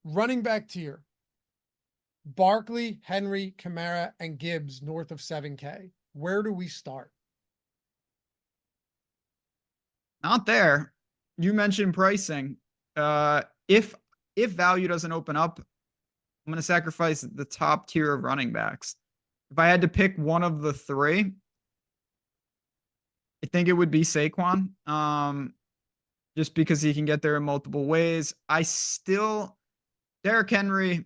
Running back tier. Barkley, Henry, Kamara, and Gibbs north of 7K. Where do we start? Not there. You mentioned pricing. If value doesn't open up, I'm going to sacrifice the top tier of running backs. If I had to pick one of the three, I think it would be Saquon. Just because he can get there in multiple ways. Derrick Henry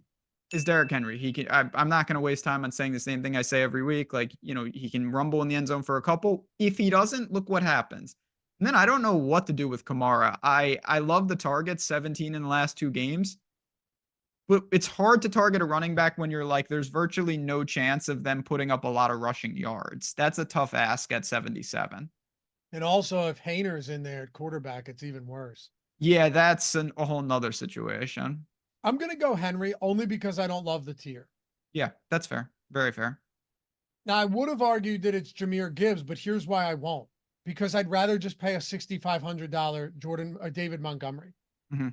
is Derrick Henry. I'm not going to waste time on saying the same thing I say every week. Like, he can rumble in the end zone for a couple. If he doesn't, look what happens. And then I don't know what to do with Kamara. I love the targets, 17 in the last 2 games. But it's hard to target a running back when you're like, there's virtually no chance of them putting up a lot of rushing yards. That's a tough ask at 77. And also, if Hayner's in there at quarterback, it's even worse. Yeah, that's a whole nother situation. I'm going to go Henry only because I don't love the tier. Yeah, that's fair. Very fair. Now, I would have argued that it's Jahmyr Gibbs, but here's why I won't. Because I'd rather just pay a $6,500 David Montgomery. Mm-hmm.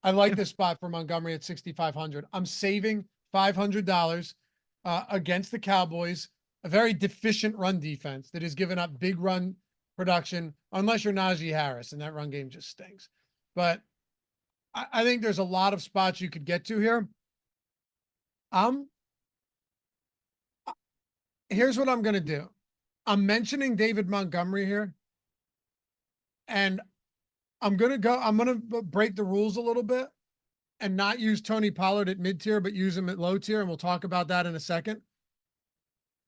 I like this spot for Montgomery at 6,500. I'm saving $500 against the Cowboys, a very deficient run defense that has given up big run production, unless you're Najee Harris, and that run game just stinks. But I think there's a lot of spots you could get to here. Here's what I'm going to do. I'm mentioning David Montgomery here, and I'm going to break the rules a little bit and not use Tony Pollard at mid tier, but use him at low tier. And we'll talk about that in a second.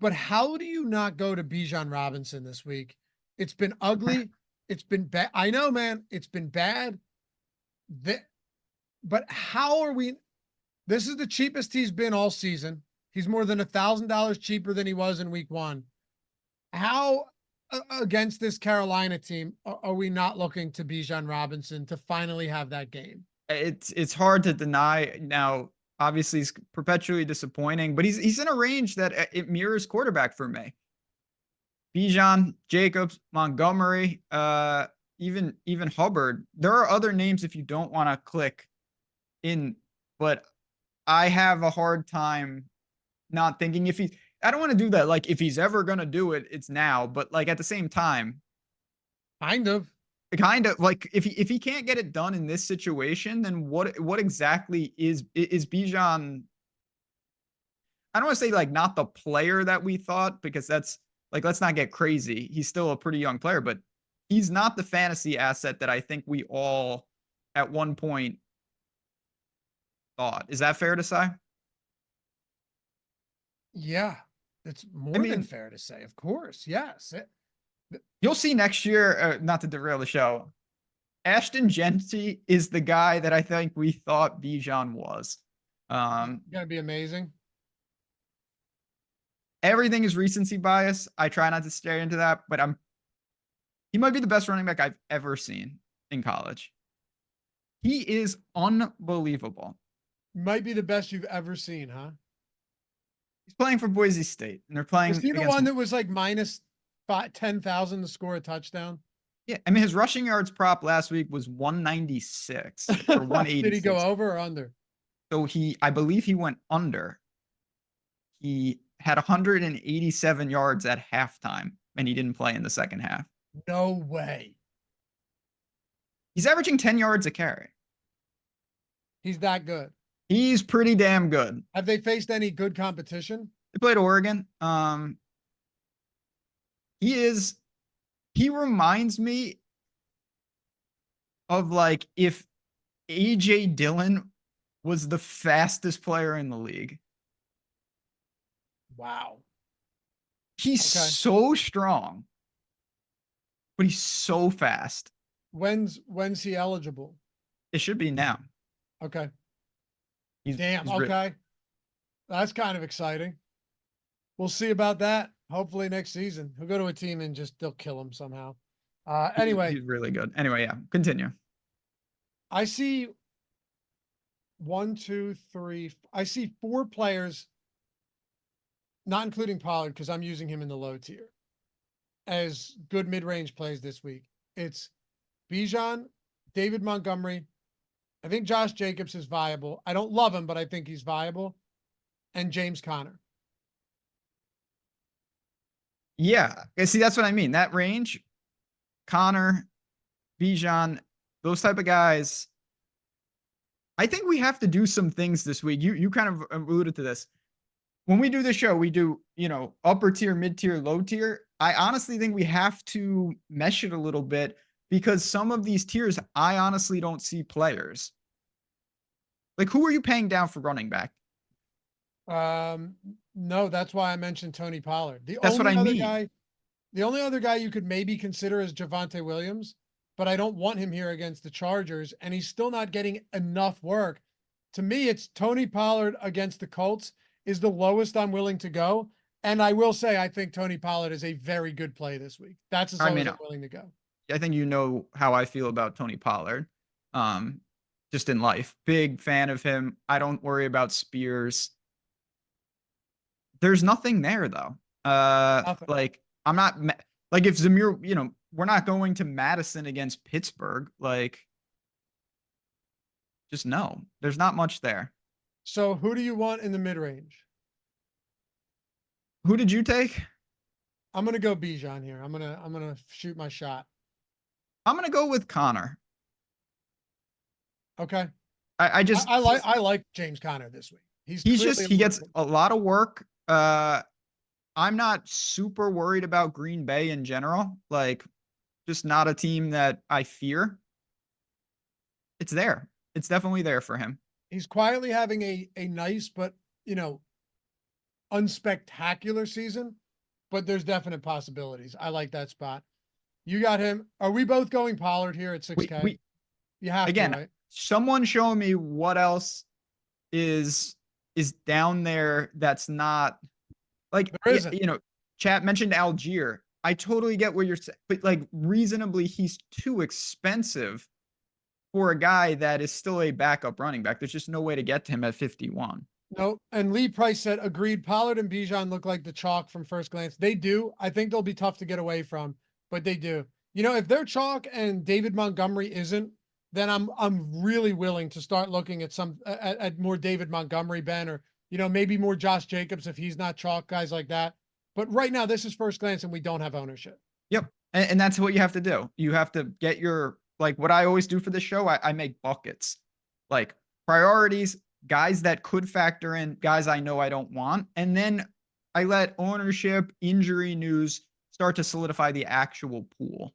But how do you not go to Bijan Robinson this week? It's been ugly. It's been bad. I know, man, it's been bad. But how are we? This is the cheapest he's been all season. He's more than $1,000 cheaper than he was in week 1. How against this Carolina team are we not looking to Bijan Robinson to finally have that game? It's hard to deny. Now, obviously, he's perpetually disappointing, but he's in a range that it mirrors quarterback for me. Bijan, Jacobs, Montgomery, even Hubbard. There are other names if you don't want to click in, but I have a hard time not thinking I don't want to do that. Like, if he's ever going to do it, it's now. But like at the same time, kind of like if he can't get it done in this situation, then what exactly is Bijan? I don't want to say like not the player that we thought, because that's like, let's not get crazy. He's still a pretty young player, but he's not the fantasy asset that I think we all at one point thought. Is that fair to say? Yeah, it's more than fair to say. Of course, yes. You'll see next year, not to derail the show, Ashton Jeanty is the guy that I think we thought Bijan was. Gonna be amazing. Everything is recency bias. I try not to stare into that, but he might be the best running back I've ever seen in college. He is unbelievable. Might be the best you've ever seen, huh? He's playing for Boise State, and they're playing. Is he the one that was like minus 10,000 to score a touchdown? Yeah, I mean, his rushing yards prop last week was 196 or 180. Did he go over or under? So I believe he went under. He had 187 yards at halftime, and he didn't play in the second half. No way. He's averaging 10 yards a carry. He's that good. He's pretty damn good. Have they faced any good competition? They played Oregon. He reminds me of like if AJ Dillon was the fastest player in the league. Wow. He's so strong, but he's so fast. When's he eligible? It should be now. Okay. Damn. Okay. That's kind of exciting. We'll see about that. Hopefully next season he'll go to a team and just they'll kill him somehow. Anyway, he's really good. Anyway, yeah, continue. I see 1, 2, 3. I see 4 players, not including Pollard, because I'm using him in the low tier, as good mid-range plays this week. It's Bijan, David Montgomery, I think Josh Jacobs is viable. I don't love him, but I think he's viable. And James Conner. Yeah. See, that's what I mean. That range, Connor, Bijan, those type of guys. I think we have to do some things this week. You kind of alluded to this. When we do the show, we do, upper tier, mid tier, low tier. I honestly think we have to mesh it a little bit because some of these tiers, I honestly don't see players. Like, who are you paying down for running back? No, that's why I mentioned Tony Pollard. That's what I mean. The only other guy you could maybe consider is Javonte Williams, but I don't want him here against the Chargers, and he's still not getting enough work. To me, it's Tony Pollard against the Colts is the lowest I'm willing to go. And I will say, I think Tony Pollard is a very good play this week. That's as low as I'm willing to go. I think you know how I feel about Tony Pollard. Just in life. Big fan of him. I don't worry about Spears. There's nothing there though. Nothing. Like I'm not like if Zamir, we're not going to Madison against Pittsburgh. Like, just no. There's not much there. So who do you want in the mid range? Who did you take? I'm gonna go Bijan here. I'm gonna shoot my shot. I'm gonna go with Connor. Okay. I like James Conner this week. He gets a lot of work. I'm not super worried about Green Bay in general. Like, just not a team that I fear. It's there. It's definitely there for him. He's quietly having a nice but unspectacular season, but there's definite possibilities. I like that spot. You got him. Are we both going Pollard here at 6K? You have again, to, right? Someone show me what else is down there that's not like, chat mentioned Algier. I totally get what you're saying, but like reasonably, he's too expensive for a guy that is still a backup running back. There's just no way to get to him at 51. No, and Lee Price said, agreed. Pollard and Bijan look like the chalk from first glance. They do. I think they'll be tough to get away from, but they do. If they're chalk and David Montgomery isn't, then I'm really willing to start looking at more David Montgomery, Ben, or maybe more Josh Jacobs if he's not chalk, guys like that. But right now, this is first glance, and we don't have ownership. Yep, and that's what you have to do. You have to get your what I always do for the show. I make buckets, like priorities, guys that could factor in, guys I know I don't want, and then I let ownership, injury news start to solidify the actual pool.